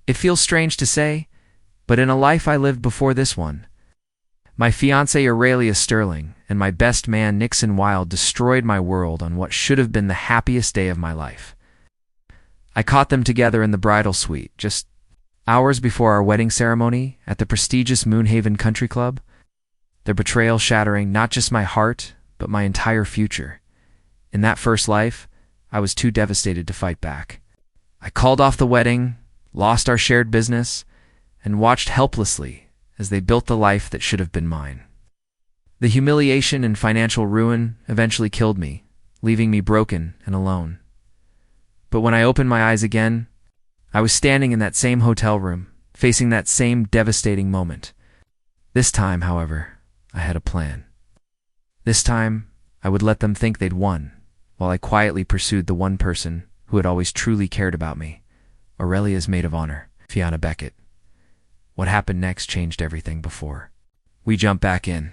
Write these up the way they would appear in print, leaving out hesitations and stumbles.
It feels strange to say, but in a life I lived before this one, my fiancée Aurelia Sterling and my best man Nixon Wilde destroyed my world on what should have been the happiest day of my life. I caught them together in the bridal suite, just hours before our wedding ceremony at the prestigious Moonhaven Country Club, their betrayal shattering not just my heart, but my entire future. In that first life, I was too devastated to fight back. I called off the wedding, lost our shared business, and watched helplessly as they built the life that should have been mine. The humiliation and financial ruin eventually killed me, leaving me broken and alone. But when I opened my eyes again, I was standing in that same hotel room, facing that same devastating moment. This time, however, I had a plan. This time, I would let them think they'd won, while I quietly pursued the one person who had always truly cared about me, Aurelia's maid of honor, Fianna Beckett. What happened next changed everything before. We jump back in.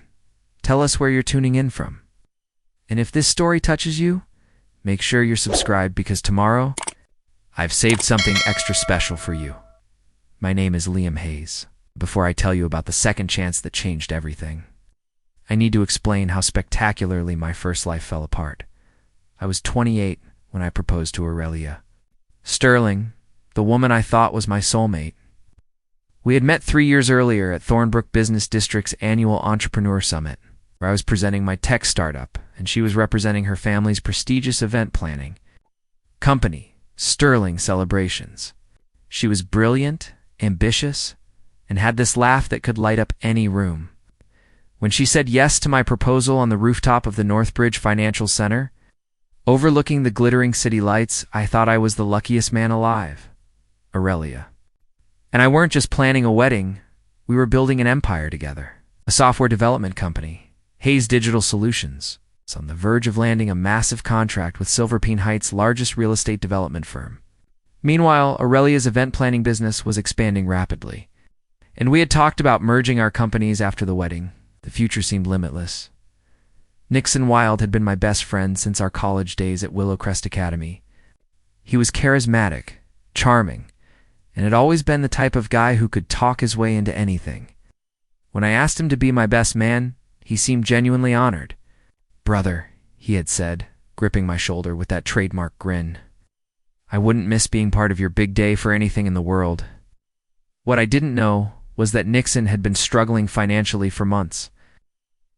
Tell us where you're tuning in from. And if this story touches you, make sure you're subscribed because tomorrow, I've saved something extra special for you. My name is Liam Hayes. Before I tell you about the second chance that changed everything, I need to explain how spectacularly my first life fell apart. I was 28 when I proposed to Aurelia Sterling, the woman I thought was my soulmate. We had met 3 years earlier at Thornbrook Business District's annual Entrepreneur Summit, where I was presenting my tech startup, and she was representing her family's prestigious event planning company, Sterling Celebrations. She was brilliant, ambitious, and had this laugh that could light up any room. When she said yes to my proposal on the rooftop of the Northbridge Financial Center, overlooking the glittering city lights, I thought I was the luckiest man alive. Aurelia. And I weren't just planning a wedding, we were building an empire together. A software development company, Hayes Digital Solutions, is on the verge of landing a massive contract with Silverpine Heights' largest real estate development firm. Meanwhile, Aurelia's event planning business was expanding rapidly. And we had talked about merging our companies after the wedding. The future seemed limitless. Nixon Wilde had been my best friend since our college days at Willowcrest Academy. He was charismatic, charming, and had always been the type of guy who could talk his way into anything. When I asked him to be my best man, he seemed genuinely honored. "Brother," he had said, gripping my shoulder with that trademark grin, "I wouldn't miss being part of your big day for anything in the world." What I didn't know was that Nixon had been struggling financially for months.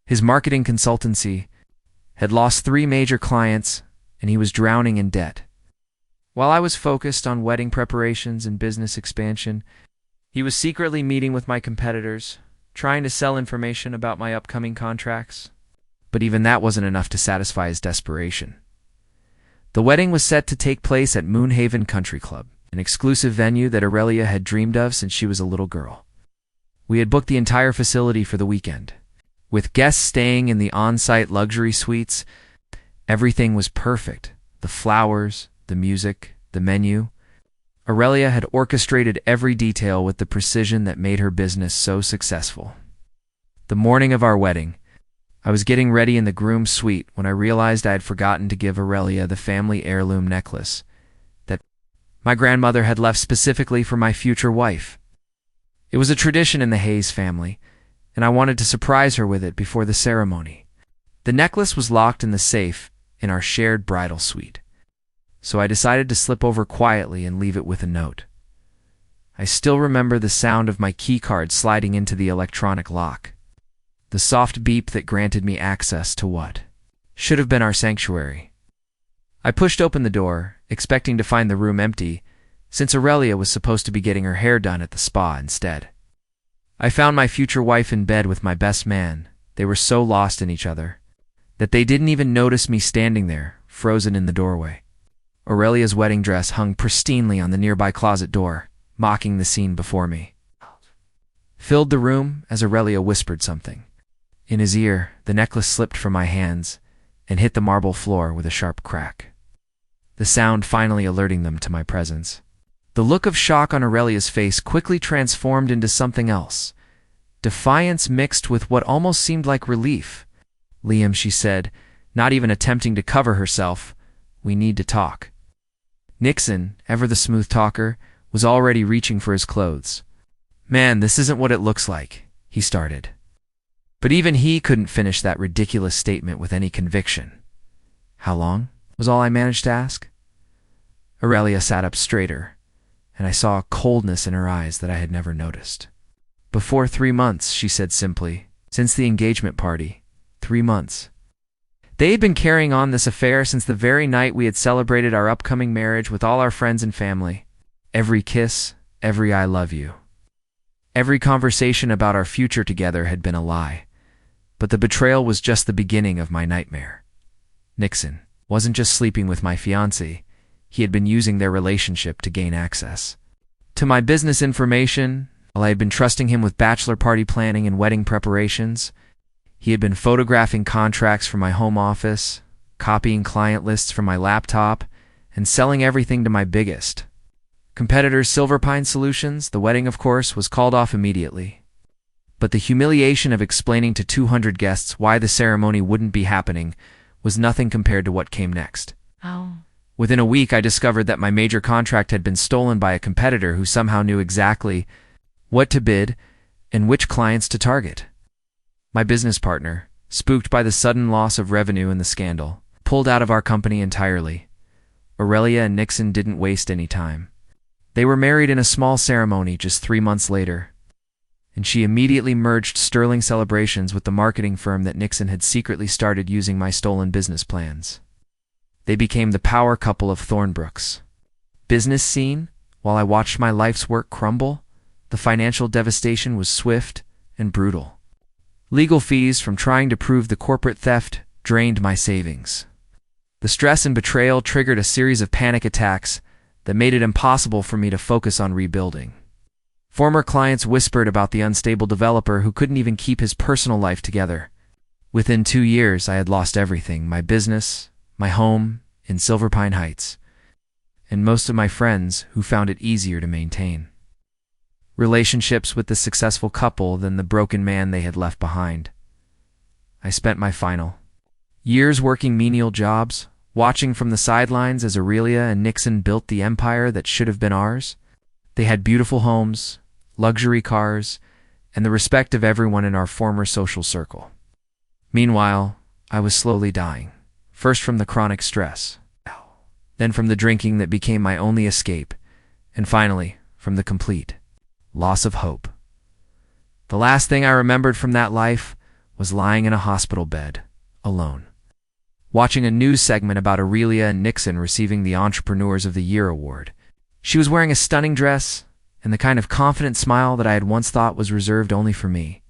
His marketing consultancy had lost 3 major clients, and he was drowning in debt. While I was focused on wedding preparations and business expansion, he was secretly meeting with my competitors, trying to sell information about my upcoming contracts. But even that wasn't enough to satisfy his desperation. The wedding was set to take place at Moonhaven Country Club, an exclusive venue that Aurelia had dreamed of since she was a little girl. We had booked the entire facility for the weekend. With guests staying in the on-site luxury suites, everything was perfect. The flowers, the music, the menu. Aurelia had orchestrated every detail with the precision that made her business so successful. The morning of our wedding, I was getting ready in the groom's suite when I realized I had forgotten to give Aurelia the family heirloom necklace that my grandmother had left specifically for my future wife. It was a tradition in the Hayes family, and I wanted to surprise her with it before the ceremony. The necklace was locked in the safe in our shared bridal suite, so I decided to slip over quietly and leave it with a note. I still remember the sound of my keycard sliding into the electronic lock, the soft beep that granted me access to what should have been our sanctuary. I pushed open the door, expecting to find the room empty, since Aurelia was supposed to be getting her hair done at the spa instead. I found my future wife in bed with my best man. They were so lost in each other that they didn't even notice me standing there, frozen in the doorway. Aurelia's wedding dress hung pristinely on the nearby closet door, mocking the scene before me. Filled the room as Aurelia whispered something. In his ear, the necklace slipped from my hands and hit the marble floor with a sharp crack, the sound finally alerting them to my presence. The look of shock on Aurelia's face quickly transformed into something else, defiance mixed with what almost seemed like relief. "Liam," she said, not even attempting to cover herself, "we need to talk." Nixon, ever the smooth talker, was already reaching for his clothes. "Man, this isn't what it looks like," he started. But even he couldn't finish that ridiculous statement with any conviction. "How long?" was all I managed to ask. Aurelia sat up straighter, and I saw a coldness in her eyes that I had never noticed. "Before 3 months," she said simply. "Since the engagement party. 3 months." They had been carrying on this affair since the very night we had celebrated our upcoming marriage with all our friends and family. Every kiss, every "I love you." Every conversation about our future together had been a lie. But the betrayal was just the beginning of my nightmare. Nixon wasn't just sleeping with my fiancée, he had been using their relationship to gain access to my business information. While I had been trusting him with bachelor party planning and wedding preparations, he had been photographing contracts from my home office, copying client lists from my laptop, and selling everything to my biggest competitors, Silverpine Solutions. The wedding, of course, was called off immediately. But the humiliation of explaining to 200 guests why the ceremony wouldn't be happening was nothing compared to what came next. Oh. Within a week, I discovered that my major contract had been stolen by a competitor who somehow knew exactly what to bid and which clients to target. My business partner, spooked by the sudden loss of revenue in the scandal, pulled out of our company entirely. Aurelia and Nixon didn't waste any time. They were married in a small ceremony just 3 months later, and she immediately merged Sterling Celebrations with the marketing firm that Nixon had secretly started using my stolen business plans. They became the power couple of Thornbrook's business scene. While I watched my life's work crumble, the financial devastation was swift and brutal. Legal fees from trying to prove the corporate theft drained my savings. The stress and betrayal triggered a series of panic attacks that made it impossible for me to focus on rebuilding. Former clients whispered about the unstable developer who couldn't even keep his personal life together. Within 2 years, I had lost everything: my business, my home in Silverpine Heights, and most of my friends who found it easier to maintain relationships with the successful couple than the broken man they had left behind. I spent my final years working menial jobs, watching from the sidelines as Aurelia and Nixon built the empire that should have been ours. They had beautiful homes, luxury cars, and the respect of everyone in our former social circle. Meanwhile, I was slowly dying, first from the chronic stress, then from the drinking that became my only escape, and finally from the complete loss of hope. The last thing I remembered from that life was lying in a hospital bed, alone, watching a news segment about Aurelia and Nixon receiving the Entrepreneurs of the Year award. She was wearing a stunning dress and the kind of confident smile that I had once thought was reserved only for me.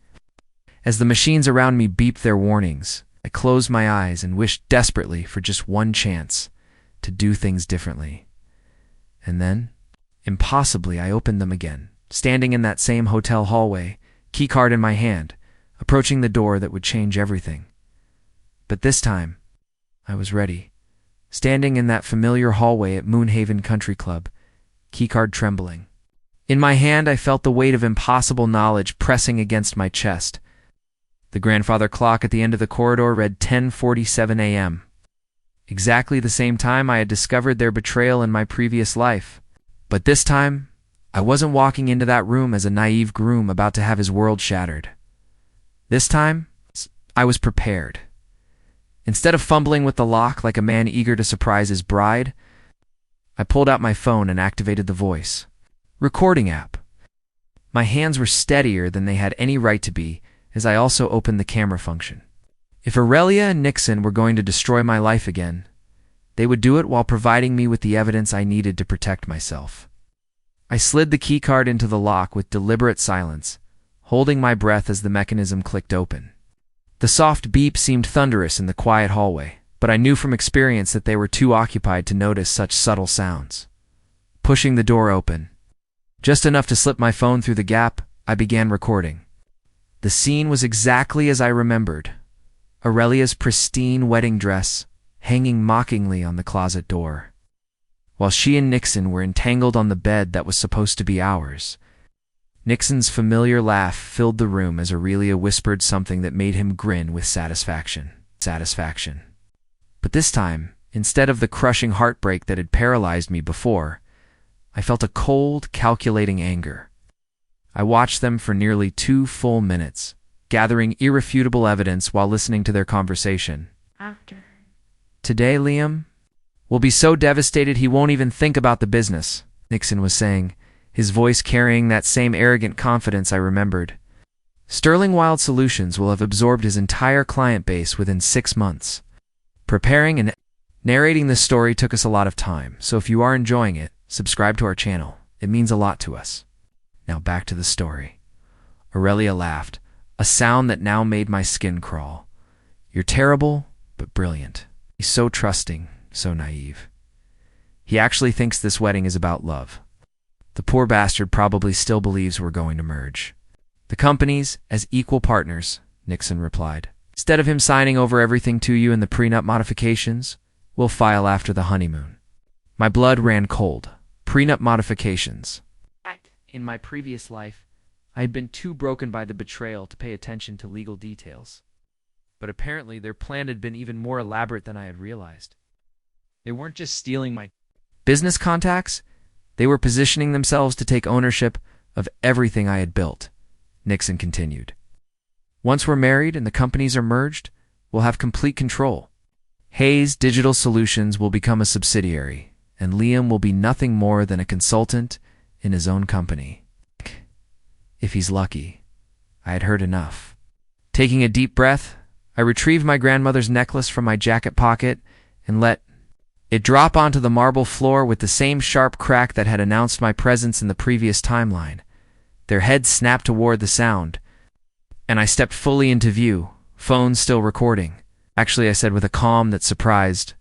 As the machines around me beeped their warnings, I closed my eyes and wished desperately for just one chance to do things differently. And then, impossibly, I opened them again, standing in that same hotel hallway, keycard in my hand, approaching the door that would change everything. But this time, I was ready, standing in that familiar hallway at Moonhaven Country Club, keycard trembling. In my hand, I felt the weight of impossible knowledge pressing against my chest. The grandfather clock at the end of the corridor read 10:47 a.m., exactly the same time I had discovered their betrayal in my previous life. But this time, I wasn't walking into that room as a naive groom about to have his world shattered. This time, I was prepared. Instead of fumbling with the lock like a man eager to surprise his bride, I pulled out my phone and activated the voice recording app. My hands were steadier than they had any right to be as I also opened the camera function. If Aurelia and Nixon were going to destroy my life again, they would do it while providing me with the evidence I needed to protect myself. I slid the keycard into the lock with deliberate silence, holding my breath as the mechanism clicked open. The soft beep seemed thunderous in the quiet hallway, but I knew from experience that they were too occupied to notice such subtle sounds. Pushing the door open, just enough to slip my phone through the gap, I began recording. The scene was exactly as I remembered: Aurelia's pristine wedding dress hanging mockingly on the closet door, while she and Nixon were entangled on the bed that was supposed to be ours. Nixon's familiar laugh filled the room as Aurelia whispered something that made him grin with satisfaction. But this time, instead of the crushing heartbreak that had paralyzed me before, I felt a cold, calculating anger. I watched them for nearly 2 full minutes, gathering irrefutable evidence while listening to their conversation. Today, Liam will be so devastated he won't even think about the business, Nixon was saying, his voice carrying that same arrogant confidence I remembered. Sterling Wilde Solutions will have absorbed his entire client base within 6 months. Preparing and narrating this story took us a lot of time, so if you are enjoying it, subscribe to our channel. It means a lot to us. Now back to the story. Aurelia laughed, a sound that now made my skin crawl. You're terrible, but brilliant. He's so trusting, so naive. He actually thinks this wedding is about love. The poor bastard probably still believes we're going to merge the companies as equal partners, Nixon replied. Instead of him signing over everything to you in the prenup modifications, we'll file after the honeymoon. My blood ran cold. Prenup modifications. In my previous life, I had been too broken by the betrayal to pay attention to legal details. But apparently their plan had been even more elaborate than I had realized. They weren't just stealing my business contacts, they were positioning themselves to take ownership of everything I had built, Nixon continued. Once we're married and the companies are merged, we'll have complete control. Hayes Digital Solutions will become a subsidiary, and Liam will be nothing more than a consultant in his own company. If he's lucky. I had heard enough. Taking a deep breath, I retrieved my grandmother's necklace from my jacket pocket and let it drop onto the marble floor with the same sharp crack that had announced my presence in the previous timeline. Their heads snapped toward the sound, and I stepped fully into view, phone still recording. Actually, I said with a calm that surprised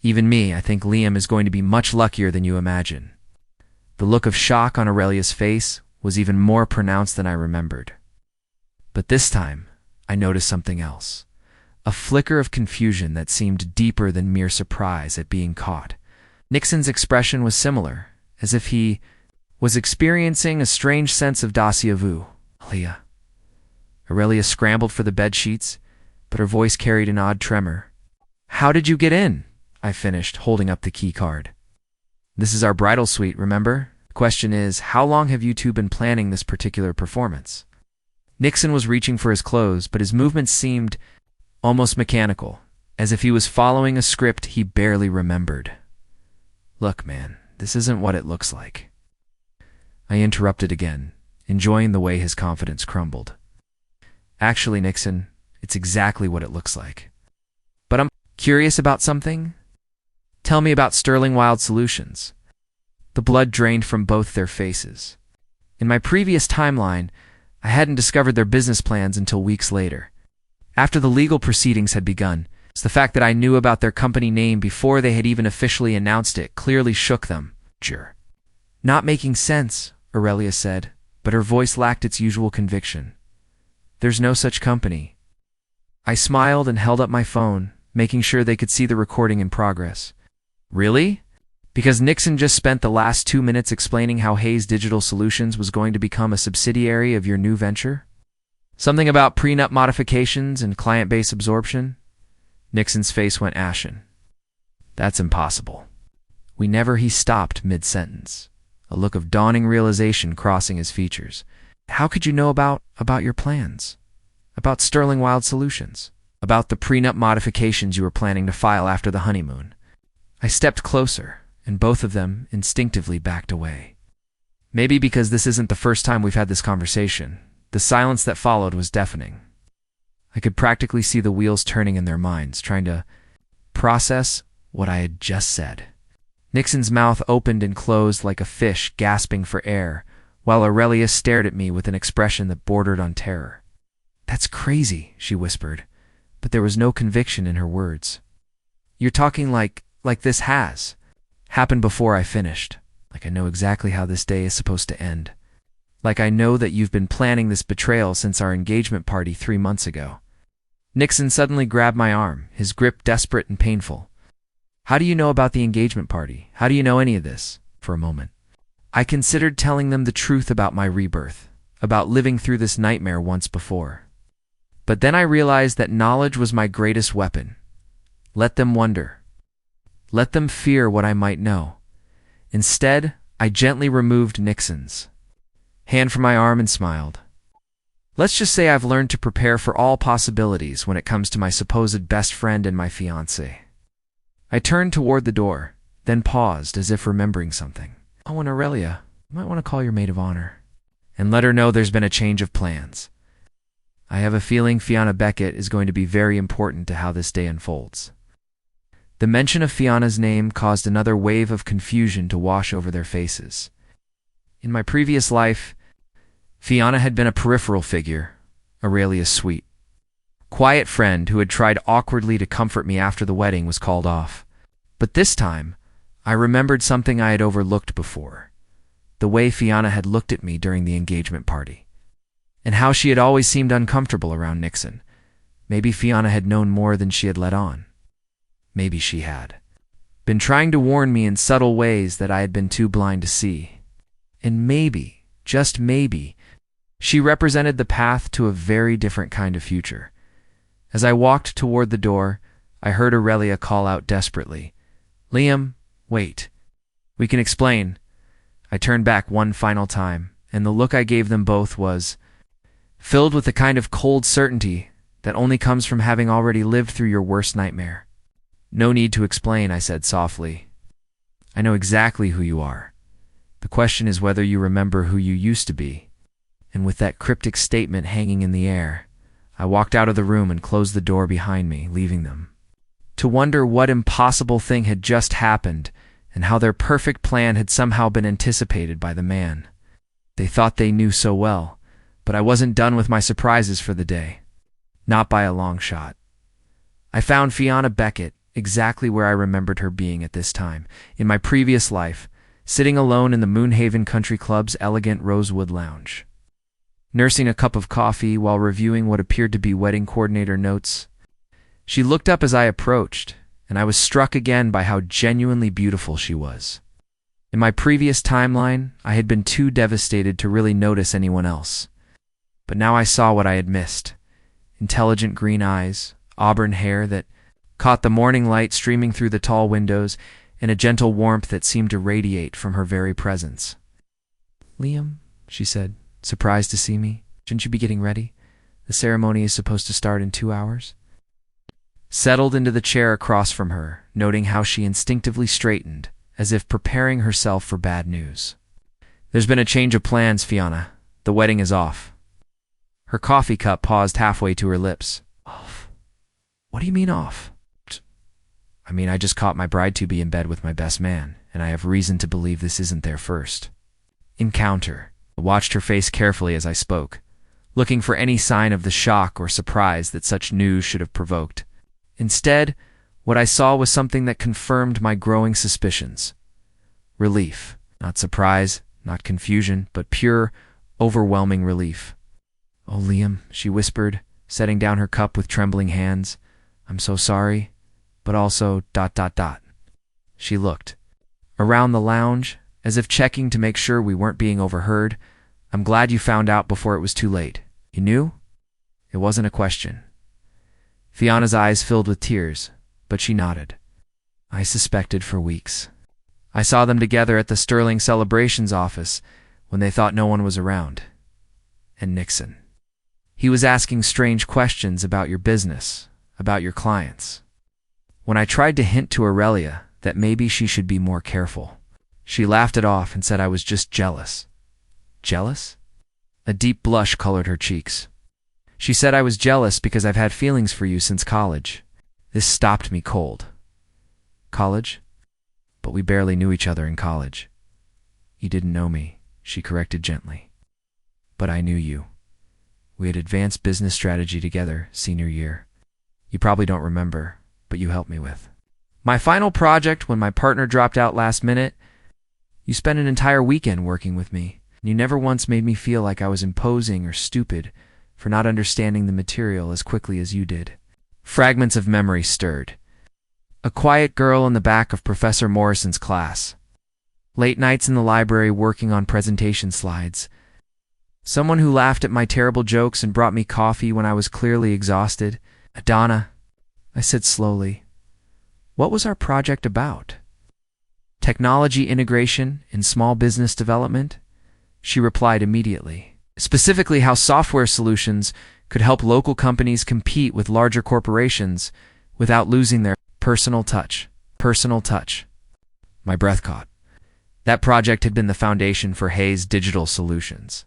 even me. I think Liam is going to be much luckier than you imagine. The look of shock on Aurelia's face was even more pronounced than I remembered. But this time, I noticed something else. A flicker of confusion that seemed deeper than mere surprise at being caught. Nixon's expression was similar, as if he was experiencing a strange sense of déjà vu. Aurelia scrambled for the bed sheets, but her voice carried an odd tremor. How did you get in? I finished, holding up the key card. This is our bridal suite, remember? The question is, how long have you two been planning this particular performance? Nixon was reaching for his clothes, but his movements seemed almost mechanical, as if he was following a script he barely remembered. Look, man, this isn't what it looks like. I interrupted again, enjoying the way his confidence crumbled. Actually, Nixon, it's exactly what it looks like. But I'm curious about something. Tell me about Sterling Wilde Solutions. The blood drained from both their faces. In my previous timeline, I hadn't discovered their business plans until weeks later. After the legal proceedings had begun, the fact that I knew about their company name before they had even officially announced it clearly shook them. Sure. Not making sense, Aurelia said, but her voice lacked its usual conviction. There's no such company. I smiled and held up my phone, making sure they could see the recording in progress. Really? Because Nixon just spent the last 2 minutes explaining how Hayes Digital Solutions was going to become a subsidiary of your new venture? Something about prenup modifications and client base absorption? Nixon's face went ashen. That's impossible. He stopped mid-sentence, a look of dawning realization crossing his features. How could you know about your plans? About Sterling Wilde Solutions? About the prenup modifications you were planning to file after the honeymoon? I stepped closer, and both of them instinctively backed away. Maybe because this isn't the first time we've had this conversation. The silence that followed was deafening. I could practically see the wheels turning in their minds, trying to process what I had just said. Nixon's mouth opened and closed like a fish gasping for air, while Aurelia stared at me with an expression that bordered on terror. That's crazy, she whispered, but there was no conviction in her words. You're talking like this has happened before I finished. Like I know exactly how this day is supposed to end. Like I know that you've been planning this betrayal since our engagement party 3 months ago. Nixon suddenly grabbed my arm, his grip desperate and painful. How do you know about the engagement party? How do you know any of this? For a moment, I considered telling them the truth about my rebirth, about living through this nightmare once before. But then I realized that knowledge was my greatest weapon. Let them wonder. Let them fear what I might know. Instead, I gently removed Nixon's hand from my arm and smiled. Let's just say I've learned to prepare for all possibilities when it comes to my supposed best friend and my fiancé. I turned toward the door, then paused as if remembering something. Oh, and Aurelia, you might want to call your maid of honor and let her know there's been a change of plans. I have a feeling Fianna Beckett is going to be very important to how this day unfolds. The mention of Fianna's name caused another wave of confusion to wash over their faces. In my previous life, Fianna had been a peripheral figure, Aurelia's sweet, quiet friend who had tried awkwardly to comfort me after the wedding was called off. But this time, I remembered something I had overlooked before, the way Fianna had looked at me during the engagement party, and how she had always seemed uncomfortable around Nixon. Maybe Fianna had known more than she had let on. Maybe she had been trying to warn me in subtle ways that I had been too blind to see. And maybe, just maybe, she represented the path to a very different kind of future. As I walked toward the door, I heard Aurelia call out desperately, "Liam, wait. We can explain." I turned back one final time, and the look I gave them both was filled with the kind of cold certainty that only comes from having already lived through your worst nightmare. "No need to explain," I said softly. "I know exactly who you are. The question is whether you remember who you used to be." And with that cryptic statement hanging in the air, I walked out of the room and closed the door behind me, leaving them to wonder what impossible thing had just happened and how their perfect plan had somehow been anticipated by the man they thought they knew so well. But I wasn't done with my surprises for the day. Not by a long shot. I found Fianna Beckett exactly where I remembered her being at this time, in my previous life, sitting alone in the Moonhaven Country Club's elegant rosewood lounge, nursing a cup of coffee while reviewing what appeared to be wedding coordinator notes. She looked up as I approached, and I was struck again by how genuinely beautiful she was. In my previous timeline, I had been too devastated to really notice anyone else. But now I saw what I had missed. Intelligent green eyes, auburn hair that caught the morning light streaming through the tall windows, and a gentle warmth that seemed to radiate from her very presence. "Liam," she said, surprised to see me, "shouldn't you be getting ready? The ceremony is supposed to start in 2 hours." Settled into the chair across from her, noting how she instinctively straightened, as if preparing herself for bad news. "There's been a change of plans, Fianna. The wedding is off." Her coffee cup paused halfway to her lips. "Off? What do you mean off?" "I mean, I just caught my bride-to-be in bed with my best man, and I have reason to believe this isn't their first encounter." I watched her face carefully as I spoke, looking for any sign of the shock or surprise that such news should have provoked. Instead, what I saw was something that confirmed my growing suspicions. Relief. Not surprise, not confusion, but pure, overwhelming relief. "Oh, Liam," she whispered, setting down her cup with trembling hands. "I'm so sorry, but also ... She looked around the lounge, as if checking to make sure we weren't being overheard. "I'm glad you found out before it was too late. You knew?" It wasn't a question. Fianna's eyes filled with tears, but she nodded. "I suspected for weeks. I saw them together at the Sterling celebrations office when they thought no one was around. And Nixon. He was asking strange questions about your business, about your clients. When I tried to hint to Aurelia that maybe she should be more careful, she laughed it off and said I was just jealous." "Jealous?" A deep blush colored her cheeks. "She said I was jealous because I've had feelings for you since college." This stopped me cold. "College? But we barely knew each other in college." "You didn't know me," she corrected gently. "But I knew you. We had advanced business strategy together senior year. You probably don't remember, but you helped me with my final project when my partner dropped out last minute. You spent an entire weekend working with me, and you never once made me feel like I was imposing or stupid for not understanding the material as quickly as you did." Fragments of memory stirred. A quiet girl in the back of Professor Morrison's class. Late nights in the library working on presentation slides. Someone who laughed at my terrible jokes and brought me coffee when I was clearly exhausted. "Adana," I said slowly, "what was our project about?" Technology integration in small business development? She replied immediately. Specifically, how software solutions could help local companies compete with larger corporations without losing their personal touch. Personal touch. My breath caught. That project had been the foundation for Hayes' digital solutions.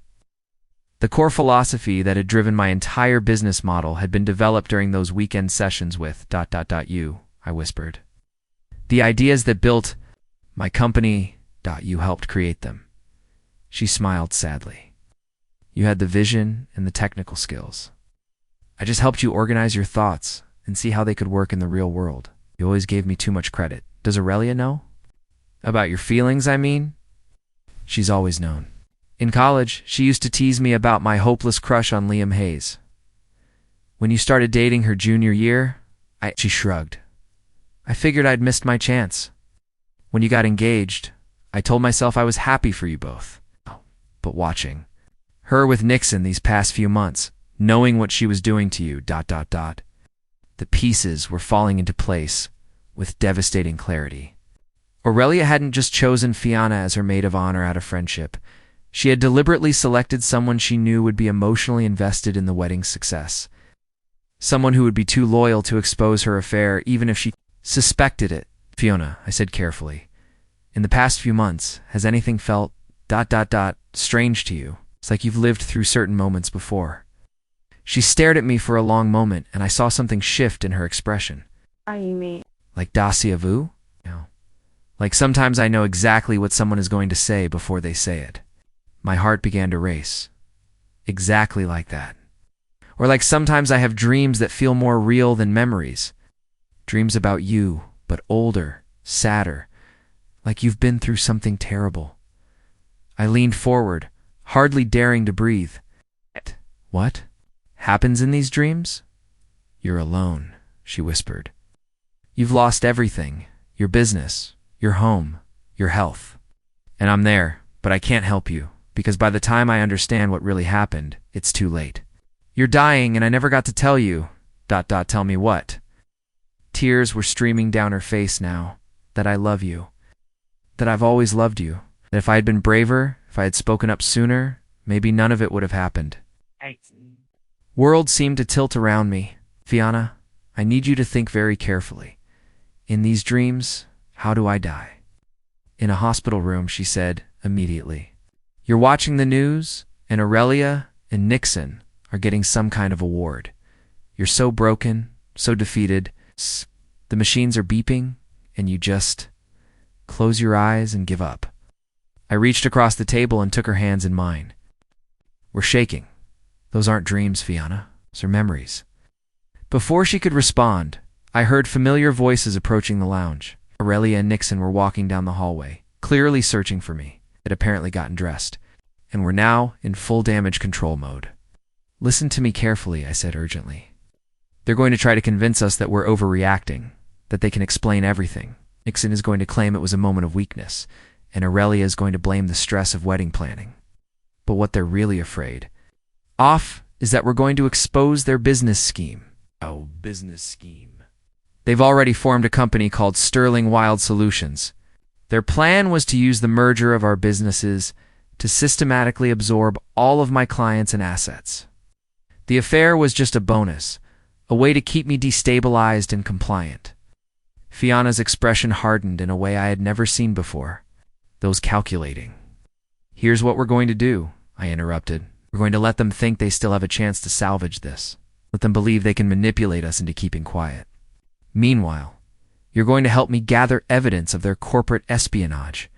The core philosophy that had driven my entire business model had been developed during those weekend sessions with ... you, I whispered. The ideas that built my company ... you helped create them. She smiled sadly. You had the vision and the technical skills. I just helped you organize your thoughts and see how they could work in the real world. You always gave me too much credit. Does Aurelia know? About your feelings, I mean? She's always known. In college, she used to tease me about my hopeless crush on Liam Hayes. When you started dating her junior year, She shrugged. I figured I'd missed my chance. When you got engaged, I told myself I was happy for you both. But watching her with Nixon these past few months, knowing what she was doing to you, ... the pieces were falling into place with devastating clarity. Aurelia hadn't just chosen Fianna as her maid of honor out of friendship. She had deliberately selected someone she knew would be emotionally invested in the wedding's success. Someone who would be too loyal to expose her affair even if she suspected it. Fiona, I said carefully, in the past few months, has anything felt ... strange to you? It's like you've lived through certain moments before. She stared at me for a long moment, and I saw something shift in her expression. Are you mean? Like déjà vu? No. Like sometimes I know exactly what someone is going to say before they say it. My heart began to race. Exactly like that. Or like sometimes I have dreams that feel more real than memories. Dreams about you, but older, sadder. Like you've been through something terrible. I leaned forward, hardly daring to breathe. What happens in these dreams? You're alone, she whispered. You've lost everything, your business, your home, your health. And I'm there, but I can't help you, because by the time I understand what really happened, it's too late. You're dying and I never got to tell you... Tell me what? Tears were streaming down her face now. That I love you. That I've always loved you. That if I had been braver, if I had spoken up sooner, maybe none of it would have happened. Worlds seemed to tilt around me. Fianna, I need you to think very carefully. In these dreams, how do I die? In a hospital room, she said, immediately. You're watching the news, and Aurelia and Nixon are getting some kind of award. You're so broken, so defeated. The machines are beeping, and you just close your eyes and give up. I reached across the table and took her hands in mine. We're shaking. Those aren't dreams, Fianna. Those are memories. Before she could respond, I heard familiar voices approaching the lounge. Aurelia and Nixon were walking down the hallway, clearly searching for me. Had apparently gotten dressed, and were now in full damage control mode. Listen to me carefully, I said urgently. They're going to try to convince us that we're overreacting, that they can explain everything. Nixon is going to claim it was a moment of weakness, and Aurelia is going to blame the stress of wedding planning. But what they're really afraid of is that we're going to expose their business scheme. Oh, business scheme. They've already formed a company called Sterling Wilde Solutions. Their plan was to use the merger of our businesses to systematically absorb all of my clients and assets. The affair was just a bonus, a way to keep me destabilized and compliant. Fianna's expression hardened in a way I had never seen before. Those calculating. Here's what we're going to do, I interrupted. We're going to let them think they still have a chance to salvage this. Let them believe they can manipulate us into keeping quiet. Meanwhile, you're going to help me gather evidence of their corporate espionage.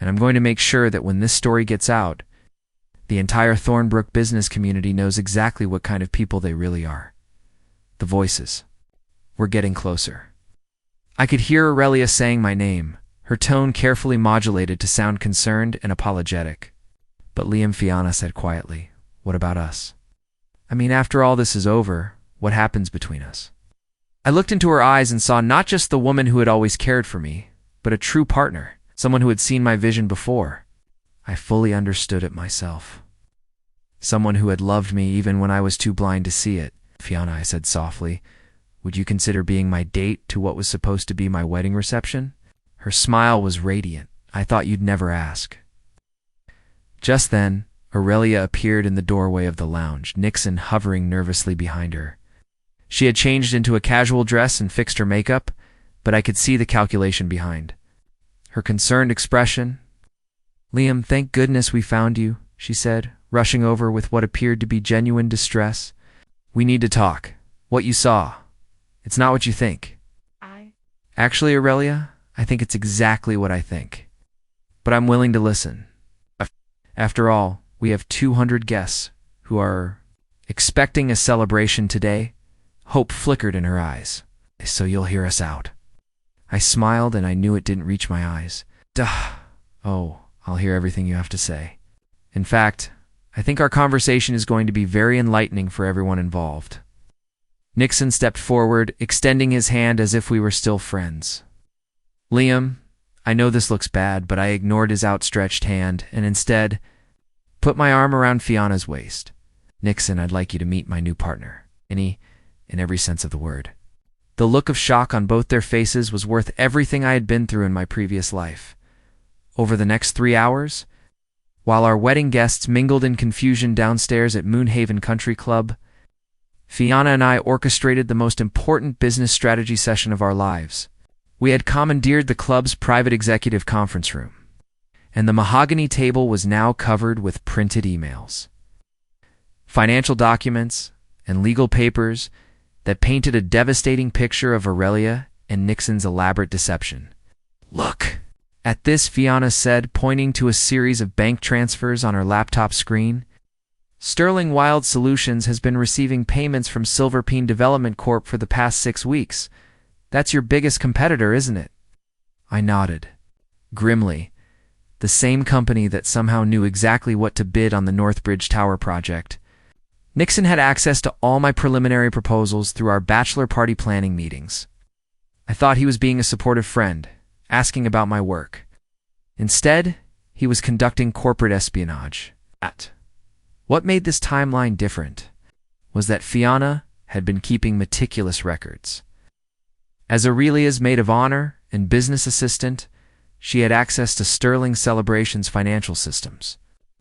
And I'm going to make sure that when this story gets out, the entire Thornbrook business community knows exactly what kind of people they really are. The voices. We're getting closer. I could hear Aurelia saying my name, her tone carefully modulated to sound concerned and apologetic. But Liam Fianna said quietly, what about us? I mean, after all this is over, what happens between us? I looked into her eyes and saw not just the woman who had always cared for me, but a true partner, someone who had seen my vision before. I fully understood it myself. Someone who had loved me even when I was too blind to see it. Fianna, I said softly, would you consider being my date to what was supposed to be my wedding reception? Her smile was radiant. I thought you'd never ask. Just then, Aurelia appeared in the doorway of the lounge, Nixon hovering nervously behind her. She had changed into a casual dress and fixed her makeup, but I could see the calculation behind her concerned expression. "Liam, thank goodness we found you," she said, rushing over with what appeared to be genuine distress. "We need to talk. What you saw. It's not what you think." Actually, Aurelia, I think it's exactly what I think. But I'm willing to listen. After all, we have 200 guests who are expecting a celebration today. Hope flickered in her eyes. "So you'll hear us out." I smiled, and I knew it didn't reach my eyes. Duh. "Oh, I'll hear everything you have to say. In fact, I think our conversation is going to be very enlightening for everyone involved." Nixon stepped forward, extending his hand as if we were still friends. "Liam, I know this looks bad, but I ignored his outstretched hand and instead put my arm around Fianna's waist. Nixon, I'd like you to meet my new partner. In every sense of the word." The look of shock on both their faces was worth everything I had been through in my previous life. Over the next 3 hours, while our wedding guests mingled in confusion downstairs at Moonhaven Country Club, Fianna and I orchestrated the most important business strategy session of our lives. We had commandeered the club's private executive conference room, and the mahogany table was now covered with printed emails, financial documents, and legal papers that painted a devastating picture of Aurelia and Nixon's elaborate deception. "Look." At this, Fianna said, pointing to a series of bank transfers on her laptop screen. "Sterling Wilde Solutions has been receiving payments from Silverpine Development Corp for the past 6 weeks. That's your biggest competitor, isn't it?" I nodded. Grimly. The same company that somehow knew exactly what to bid on the Northbridge Tower project. Nixon had access to all my preliminary proposals through our bachelor party planning meetings. I thought he was being a supportive friend, asking about my work. Instead, he was conducting corporate espionage. What made this timeline different was that Fianna had been keeping meticulous records. As Aurelia's maid of honor and business assistant, she had access to Sterling Celebration's financial systems.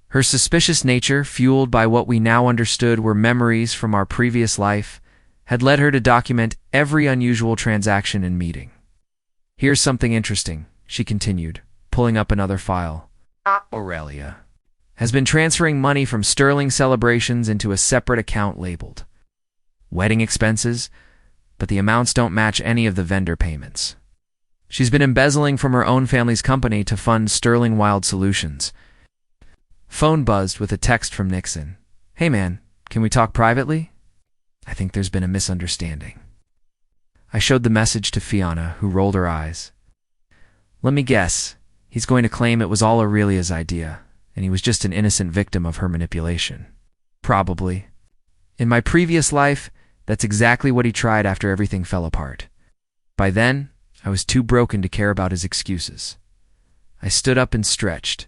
Her suspicious nature, fueled by what we now understood were memories from our previous life, had led her to document every unusual transaction and meeting. "Here's something interesting," she continued, pulling up another file. "Aurelia has been transferring money from Sterling Celebrations into a separate account labeled wedding expenses, but the amounts don't match any of the vendor payments. She's been embezzling from her own family's company to fund Sterling Wilde Solutions." Phone buzzed with a text from Nixon. "Hey man, can we talk privately? I think there's been a misunderstanding." I showed the message to Fianna, who rolled her eyes. "Let me guess, he's going to claim it was all Aurelia's idea, and he was just an innocent victim of her manipulation." "Probably. In my previous life, that's exactly what he tried after everything fell apart. By then, I was too broken to care about his excuses." I stood up and stretched.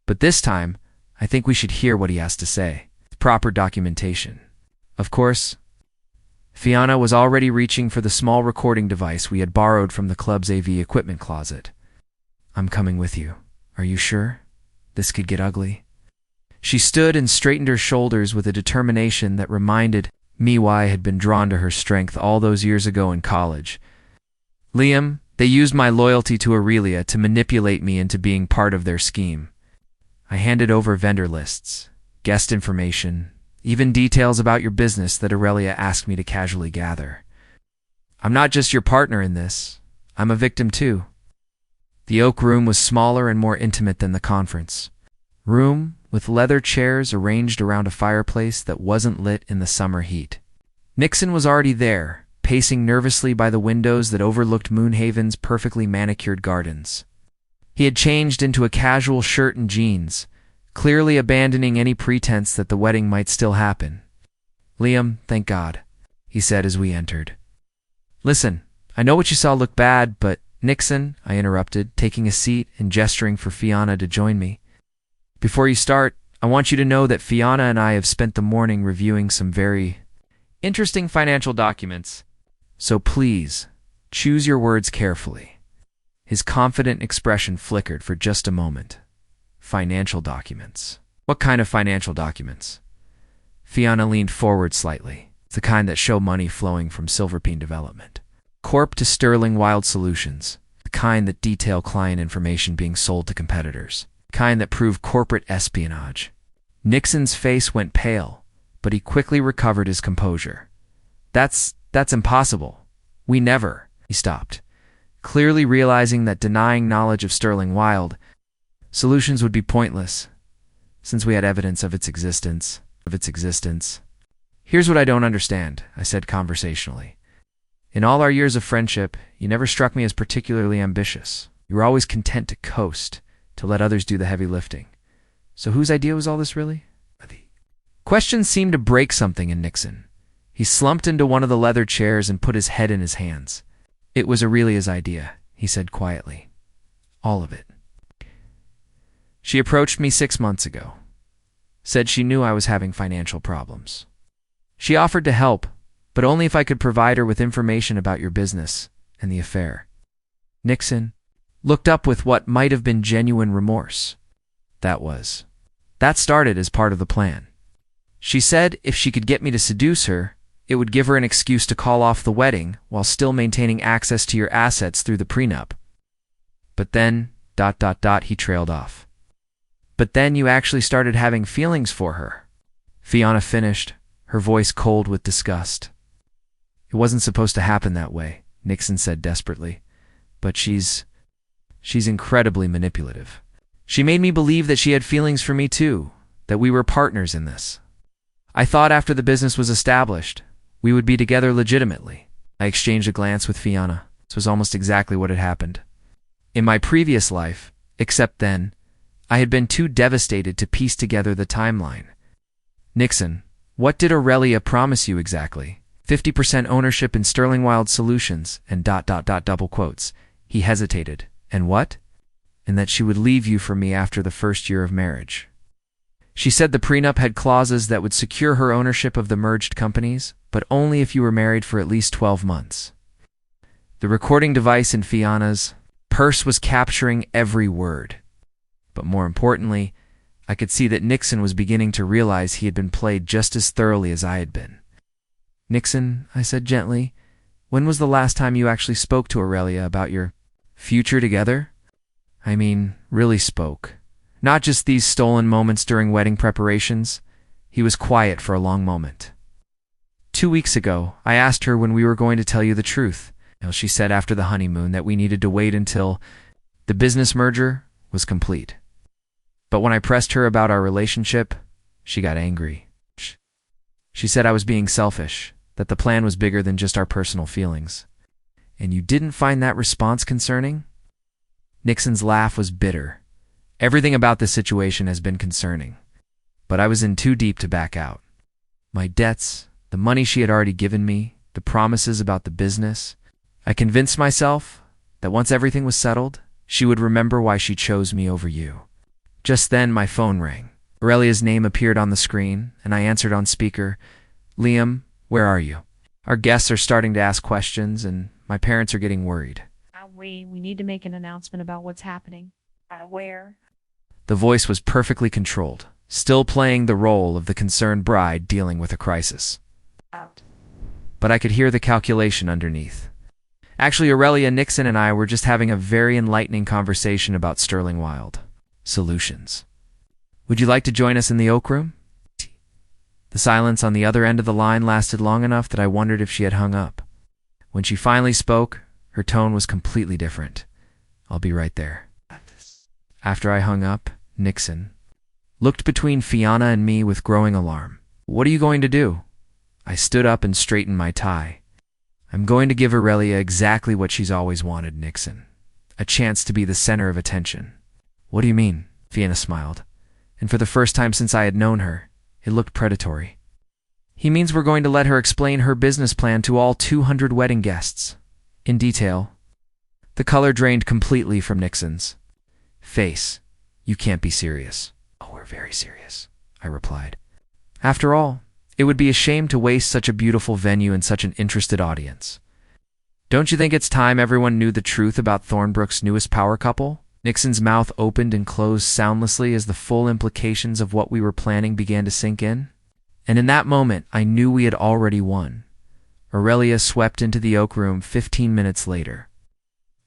"But this time, I think we should hear what he has to say. Proper documentation." Of course, Fianna was already reaching for the small recording device we had borrowed from the club's AV equipment closet. "I'm coming with you. Are you sure? This could get ugly." She stood and straightened her shoulders with a determination that reminded me why I had been drawn to her strength all those years ago in college. "Liam, they used my loyalty to Aurelia to manipulate me into being part of their scheme. I handed over vendor lists, guest information, even details about your business that Aurelia asked me to casually gather. I'm not just your partner in this, I'm a victim too." The Oak Room was smaller and more intimate than the conference room, with leather chairs arranged around a fireplace that wasn't lit in the summer heat. Nixon was already there, pacing nervously by the windows that overlooked Moonhaven's perfectly manicured gardens. He had changed into a casual shirt and jeans, clearly abandoning any pretense that the wedding might still happen. "Liam, thank God," he said as we entered. "Listen, I know what you saw looked bad, but—" "Nixon," I interrupted, taking a seat and gesturing for Fianna to join me. "Before you start, I want you to know that Fianna and I have spent the morning reviewing some very interesting financial documents. So please, choose your words carefully." His confident expression flickered for just a moment. Financial documents. What kind of financial documents? Fianna leaned forward slightly. It's the kind that show money flowing from Silverpine Development Corp to Sterling Wilde Solutions. The kind that detail client information being sold to competitors. The kind that prove corporate espionage. Nixon's face went pale, but he quickly recovered his composure. That's impossible. We never. He stopped, clearly realizing that denying knowledge of Sterling Wilde Solutions would be pointless, since we had evidence of its existence. Here's what I don't understand, I said conversationally. In all our years of friendship, you never struck me as particularly ambitious. You were always content to coast, to let others do the heavy lifting. So whose idea was all this really? Questions seemed to break something in Nixon. He slumped into one of the leather chairs and put his head in his hands. It was Aurelia's idea, he said quietly. All of it. She approached me 6 months ago. Said she knew I was having financial problems. She offered to help, but only if I could provide her with information about your business and the affair. Nixon looked up with what might have been genuine remorse. That started as part of the plan. She said if she could get me to seduce her, it would give her an excuse to call off the wedding while still maintaining access to your assets through the prenup. But then, he trailed off. But then you actually started having feelings for her. Fianna finished, her voice cold with disgust. It wasn't supposed to happen that way, Nixon said desperately. But she's incredibly manipulative. She made me believe that she had feelings for me too, that we were partners in this. I thought after the business was established, we would be together legitimately. I exchanged a glance with Fianna. This was almost exactly what had happened. In my previous life, except then, I had been too devastated to piece together the timeline. Nixon, what did Aurelia promise you exactly? 50% ownership in Sterling Wilde Solutions, and double quotes. He hesitated. And what? And that she would leave you for me after the first year of marriage. She said the prenup had clauses that would secure her ownership of the merged companies, but only if you were married for at least 12 months. The recording device in Fianna's purse was capturing every word. But more importantly, I could see that Nixon was beginning to realize he had been played just as thoroughly as I had been. Nixon, I said gently, when was the last time you actually spoke to Aurelia about your future together? I mean, really spoke. Not just these stolen moments during wedding preparations. He was quiet for a long moment. 2 weeks ago, I asked her when we were going to tell you the truth. She said after the honeymoon that we needed to wait until the business merger was complete. But when I pressed her about our relationship, she got angry. She said I was being selfish, that the plan was bigger than just our personal feelings. And you didn't find that response concerning? Nixon's laugh was bitter. Everything about this situation has been concerning. But I was in too deep to back out. My debts, the money she had already given me, the promises about the business. I convinced myself that once everything was settled, she would remember why she chose me over you. Just then, my phone rang. Aurelia's name appeared on the screen, and I answered on speaker. Liam, where are you? Our guests are starting to ask questions, and my parents are getting worried. We need to make an announcement about what's happening. Where? The voice was perfectly controlled, still playing the role of the concerned bride dealing with a crisis. Out. But I could hear the calculation underneath. Actually, Aurelia, Nixon, and I were just having a very enlightening conversation about Sterling Wilde Solutions. Would you like to join us in the Oak Room? The silence on the other end of the line lasted long enough that I wondered if she had hung up. When she finally spoke, her tone was completely different. I'll be right there. After I hung up, Nixon looked between Fianna and me with growing alarm. What are you going to do? I stood up and straightened my tie. I'm going to give Aurelia exactly what she's always wanted, Nixon. A chance to be the center of attention. What do you mean? Fianna smiled. And for the first time since I had known her, it looked predatory. He means we're going to let her explain her business plan to all 200 wedding guests. In detail. The color drained completely from Nixon's face. You can't be serious. Oh, we're very serious, I replied. After all, it would be a shame to waste such a beautiful venue and such an interested audience. Don't you think it's time everyone knew the truth about Thornbrook's newest power couple? Nixon's mouth opened and closed soundlessly as the full implications of what we were planning began to sink in. And in that moment, I knew we had already won. Aurelia swept into the Oak Room 15 minutes later,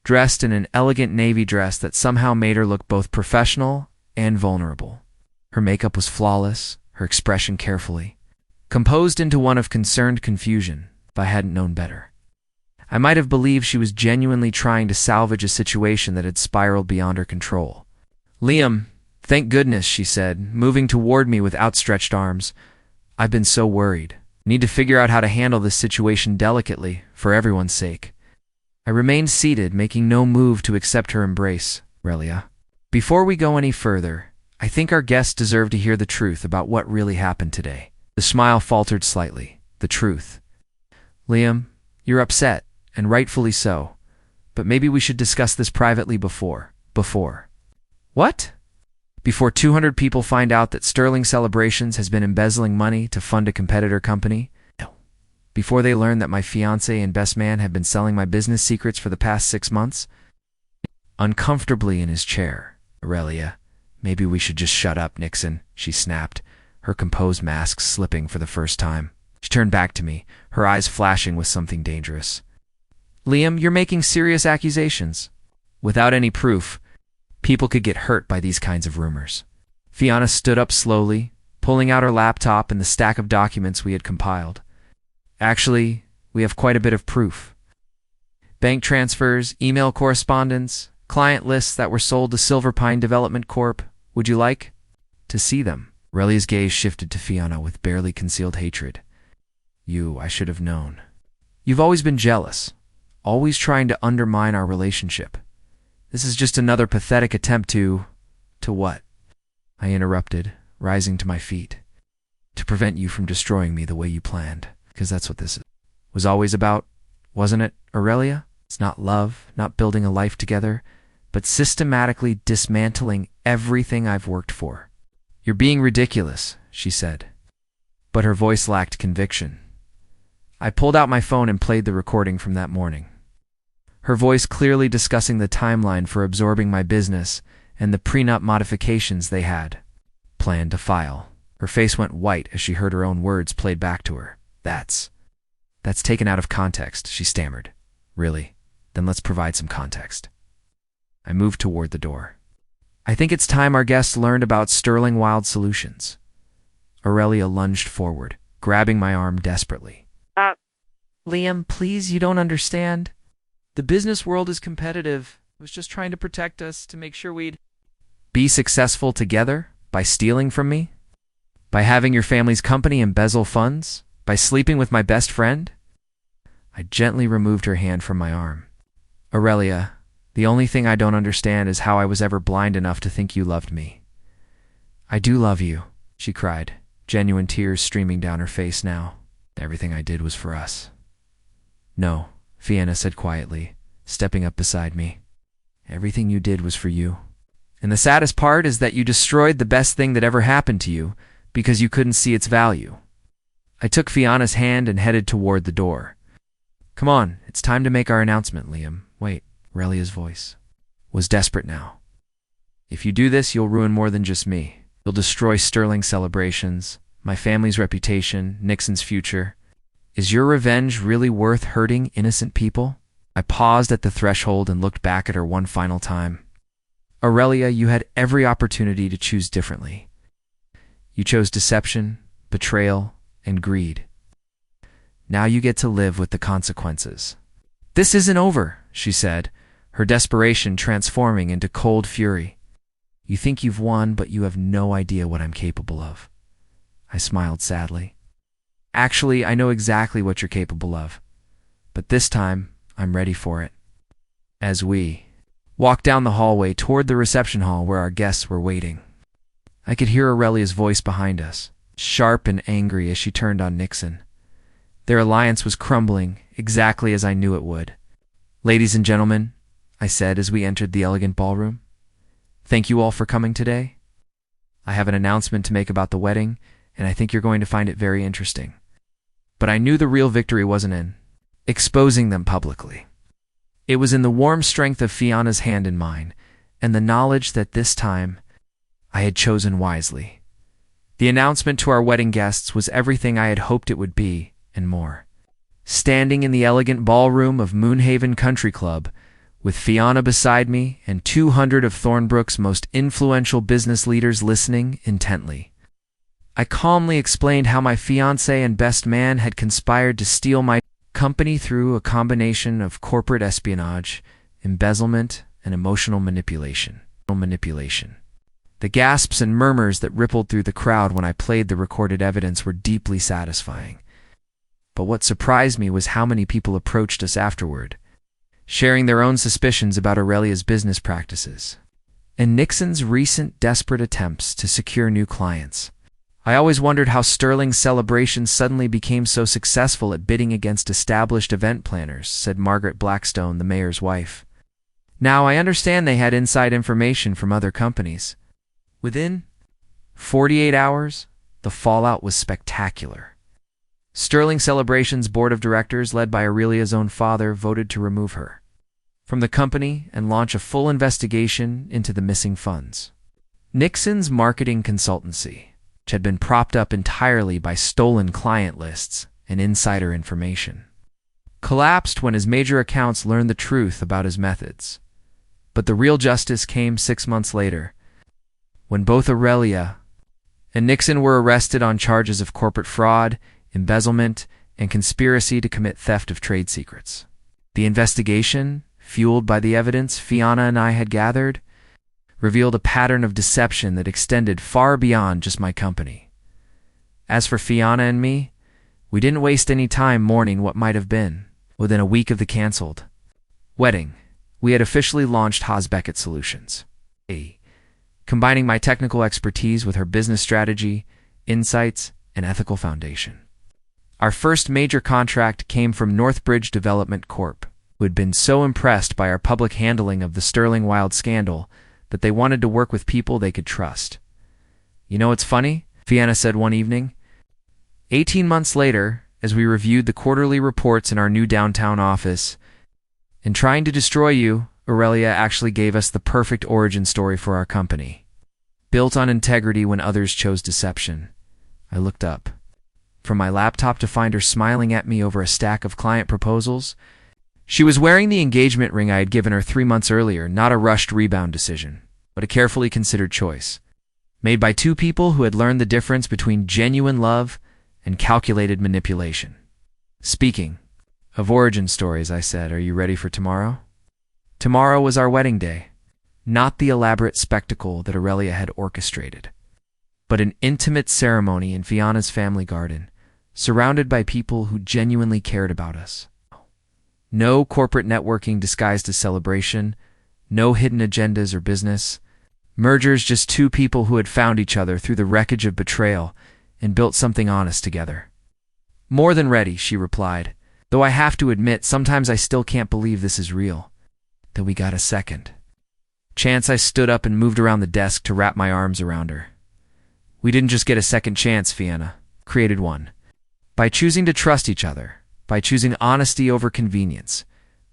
dressed in an elegant navy dress that somehow made her look both professional and vulnerable. Her makeup was flawless, her expression carefully, composed into one of concerned confusion, if I hadn't known better. I might have believed she was genuinely trying to salvage a situation that had spiraled beyond her control. "Liam, thank goodness," she said, moving toward me with outstretched arms. "I've been so worried. Need to figure out how to handle this situation delicately, for everyone's sake." I remained seated, making no move to accept her embrace. "Aurelia, before we go any further, I think our guests deserve to hear the truth about what really happened today." The smile faltered slightly. "The truth. Liam, you're upset, and rightfully so. But maybe we should discuss this privately before. What? Before 200 people find out that Sterling Celebrations has been embezzling money to fund a competitor company? No. Before they learn that my fiancé and best man have been selling my business secrets for the past 6 months? Uncomfortably in his chair. "Aurelia, maybe we should just shut up, Nixon," she snapped, her composed mask slipping for the first time. She turned back to me, her eyes flashing with something dangerous. "Liam, you're making serious accusations. Without any proof, people could get hurt by these kinds of rumors." Fianna stood up slowly, pulling out her laptop and the stack of documents we had compiled. "Actually, we have quite a bit of proof. Bank transfers, email correspondence, client lists that were sold to Silver Pine Development Corp. Would you like to see them?" Aurelia's gaze shifted to Fianna with barely concealed hatred. I should have known. You've always been jealous, always trying to undermine our relationship. This is just another pathetic attempt to what?" I interrupted, rising to my feet. "To prevent you from destroying me the way you planned, because that's what this was always about, wasn't it, Aurelia? It's not love, not building a life together, but systematically dismantling everything I've worked for." "You're being ridiculous," she said, but her voice lacked conviction. I pulled out my phone and played the recording from that morning. Her voice clearly discussing the timeline for absorbing my business and the prenup modifications they had planned to file. Her face went white as she heard her own words played back to her. That's taken out of context," she stammered. "Really? Then let's provide some context." I moved toward the door. "I think it's time our guests learned about Sterling Wilde Solutions." Aurelia lunged forward, grabbing my arm desperately. "Liam, please, you don't understand. The business world is competitive. I was just trying to protect us, to make sure we'd be successful together by stealing from me, by having your family's company embezzle funds, by sleeping with my best friend." I gently removed her hand from my arm. "Aurelia, the only thing I don't understand is how I was ever blind enough to think you loved me." "I do love you," she cried, genuine tears streaming down her face now. "Everything I did was for us." "No," Fianna said quietly, stepping up beside me. "Everything you did was for you. And the saddest part is that you destroyed the best thing that ever happened to you because you couldn't see its value." I took Fianna's hand and headed toward the door. "Come on, it's time to make our announcement, Liam." "Wait," Aurelia's voice was desperate now. "If you do this, you'll ruin more than just me. You'll destroy Sterling Celebrations, my family's reputation, Nixon's future. Is your revenge really worth hurting innocent people?" I paused at the threshold and looked back at her one final time. "Aurelia, you had every opportunity to choose differently. You chose deception, betrayal, and greed. Now you get to live with the consequences." "This isn't over," she said, her desperation transforming into cold fury. "You think you've won, but you have no idea what I'm capable of." I smiled sadly. "Actually, I know exactly what you're capable of, but this time, I'm ready for it." As we walked down the hallway toward the reception hall where our guests were waiting, I could hear Aurelia's voice behind us, sharp and angry as she turned on Nixon. Their alliance was crumbling, exactly as I knew it would. "Ladies and gentlemen," I said as we entered the elegant ballroom, "thank you all for coming today. I have an announcement to make about the wedding, and I think you're going to find it very interesting." But I knew the real victory wasn't in exposing them publicly. It was in the warm strength of Fianna's hand in mine, and the knowledge that this time I had chosen wisely. The announcement to our wedding guests was everything I had hoped it would be, and more. Standing in the elegant ballroom of Moonhaven Country Club, with Fianna beside me and 200 of Thornbrook's most influential business leaders listening intently, I calmly explained how my fiancé and best man had conspired to steal my company through a combination of corporate espionage, embezzlement, and emotional manipulation. The gasps and murmurs that rippled through the crowd when I played the recorded evidence were deeply satisfying. But what surprised me was how many people approached us afterward, sharing their own suspicions about Aurelia's business practices and Nixon's recent desperate attempts to secure new clients. I always wondered how Sterling's celebration suddenly became so successful at bidding against established event planners, said Margaret Blackstone, the mayor's wife. Now I understand they had inside information from other companies. Within 48 hours, the fallout was spectacular. Sterling Celebration's board of directors, led by Aurelia's own father, voted to remove her from the company and launch a full investigation into the missing funds. Nixon's marketing consultancy, which had been propped up entirely by stolen client lists and insider information, collapsed when his major accounts learned the truth about his methods. But the real justice came 6 months later, when both Aurelia and Nixon were arrested on charges of corporate fraud, embezzlement, and conspiracy to commit theft of trade secrets. The investigation, fueled by the evidence Fianna and I had gathered, revealed a pattern of deception that extended far beyond just my company. As for Fianna and me, we didn't waste any time mourning what might have been. Within a week of the canceled wedding, we had officially launched Beckett Solutions, combining my technical expertise with her business strategy, insights, and ethical foundation. Our first major contract came from Northbridge Development Corp., who had been so impressed by our public handling of the Nixon Wilde scandal that they wanted to work with people they could trust. You know what's funny? Fianna said one evening. 18 months later, as we reviewed the quarterly reports in our new downtown office, in trying to destroy you, Aurelia actually gave us the perfect origin story for our company. Built on integrity when others chose deception. I looked up from my laptop to find her smiling at me over a stack of client proposals. She was wearing the engagement ring I had given her 3 months earlier, not a rushed rebound decision, but a carefully considered choice, made by two people who had learned the difference between genuine love and calculated manipulation. Speaking of origin stories, I said, "Are you ready for tomorrow?" Tomorrow was our wedding day, not the elaborate spectacle that Aurelia had orchestrated, but an intimate ceremony in Fianna's family garden, surrounded by people who genuinely cared about us. No corporate networking disguised as celebration, no hidden agendas or business. Mergers, just two people who had found each other through the wreckage of betrayal and built something honest together. "More than ready," she replied, "though I have to admit sometimes I still can't believe this is real, that we got a second chance." I stood up and moved around the desk to wrap my arms around her. "We didn't just get a second chance, Fianna. Created one. By choosing to trust each other, by choosing honesty over convenience,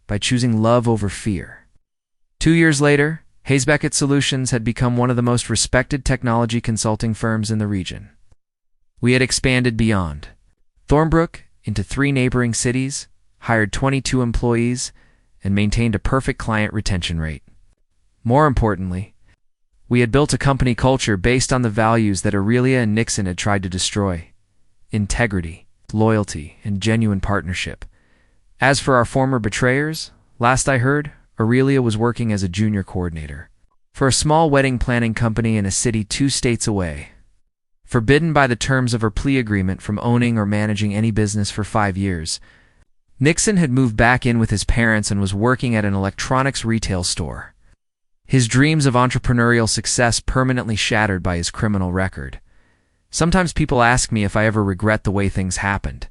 by choosing love over fear." 2 years later, Beckett Solutions had become one of the most respected technology consulting firms in the region. We had expanded beyond Thornbrook into 3 neighboring cities, hired 22 employees, and maintained a perfect client retention rate. More importantly, we had built a company culture based on the values that Aurelia and Nixon had tried to destroy: integrity, loyalty, and genuine partnership. As for our former betrayers, last I heard, Aurelia was working as a junior coordinator for a small wedding planning company in a city 2 states away. Forbidden by the terms of her plea agreement from owning or managing any business for 5 years, Nixon had moved back in with his parents and was working at an electronics retail store. His dreams of entrepreneurial success permanently shattered by his criminal record. Sometimes people ask me if I ever regret the way things happened,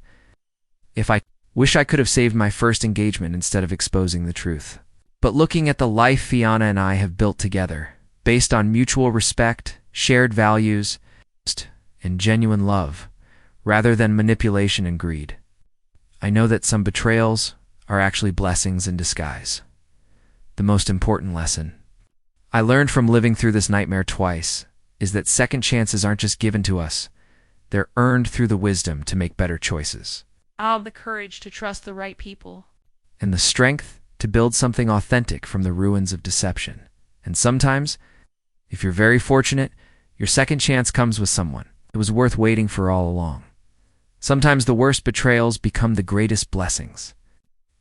if I wish I could have saved my first engagement instead of exposing the truth. But looking at the life Fianna and I have built together, based on mutual respect, shared values, and genuine love, rather than manipulation and greed, I know that some betrayals are actually blessings in disguise. The most important lesson I learned from living through this nightmare twice is that second chances aren't just given to us. They're earned through the wisdom to make better choices. I'll have the courage to trust the right people. And the strength to build something authentic from the ruins of deception. And sometimes, if you're very fortunate, your second chance comes with someone it was worth waiting for all along. Sometimes the worst betrayals become the greatest blessings.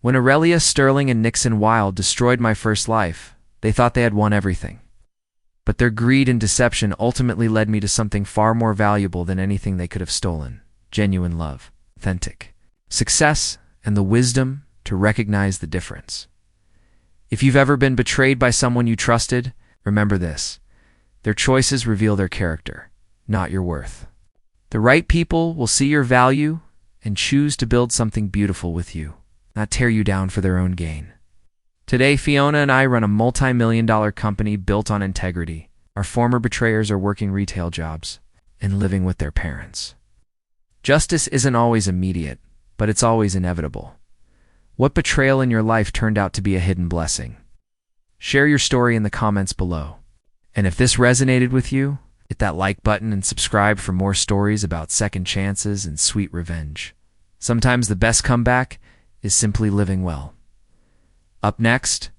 When Aurelia Sterling and Nixon Wilde destroyed my first life, they thought they had won everything. But their greed and deception ultimately led me to something far more valuable than anything they could have stolen: genuine love, authentic success, and the wisdom to recognize the difference. If you've ever been betrayed by someone you trusted, remember this: their choices reveal their character, not your worth. The right people will see your value and choose to build something beautiful with you, not tear you down for their own gain. Today, Fiona and I run a multi-million-dollar company built on integrity. Our former betrayers are working retail jobs and living with their parents. Justice isn't always immediate, but it's always inevitable. What betrayal in your life turned out to be a hidden blessing? Share your story in the comments below. And if this resonated with you, hit that like button and subscribe for more stories about second chances and sweet revenge. Sometimes the best comeback is simply living well. Up next,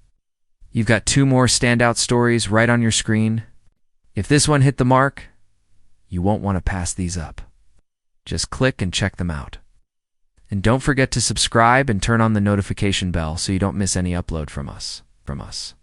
you've got 2 more standout stories right on your screen. If this one hit the mark, you won't want to pass these up. Just click and check them out. And don't forget to subscribe and turn on the notification bell so you don't miss any upload from us.